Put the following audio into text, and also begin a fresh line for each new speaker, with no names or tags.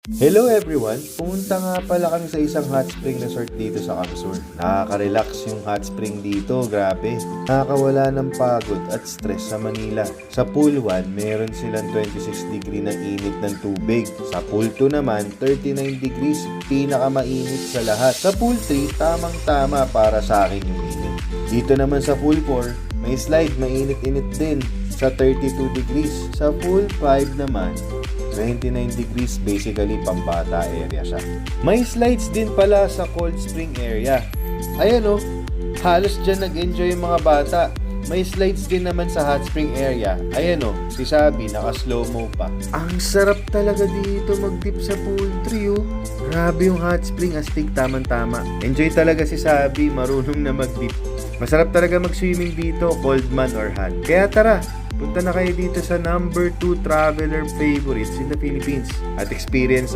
Hello everyone! Pumunta nga pala kami sa isang hot spring resort dito sa Camsur. Nakaka-relax yung hot spring dito, grabe. Nakakawala ng pagod at stress sa Manila. Sa pool 1, meron silang 26 degree na init ng tubig. Sa pool 2 naman, 39 degrees, pinakamainit sa lahat. Sa pool 3, tamang-tama para sa akin yung init. Dito naman sa pool 4, may slide, mainit-init din sa 32 degrees. Sa pool 5 naman, 29 degrees, basically pambata area siya. May slides din pala sa cold spring area. Ayan o, halos dyan nag-enjoy yung mga bata. May slides din naman sa hot spring area. Ayan o, si Sabi naka-slow-mo pa. Ang sarap talaga dito mag-dip sa pool 3 o. Grabe yung hot spring, astig tamang-tama. Enjoy talaga si Sabi, marunong na mag-dip. Masarap talaga mag-swimming dito, cold man or hot. Kaya tara, punta na kayo dito sa number 2 traveler favorites in the Philippines at experience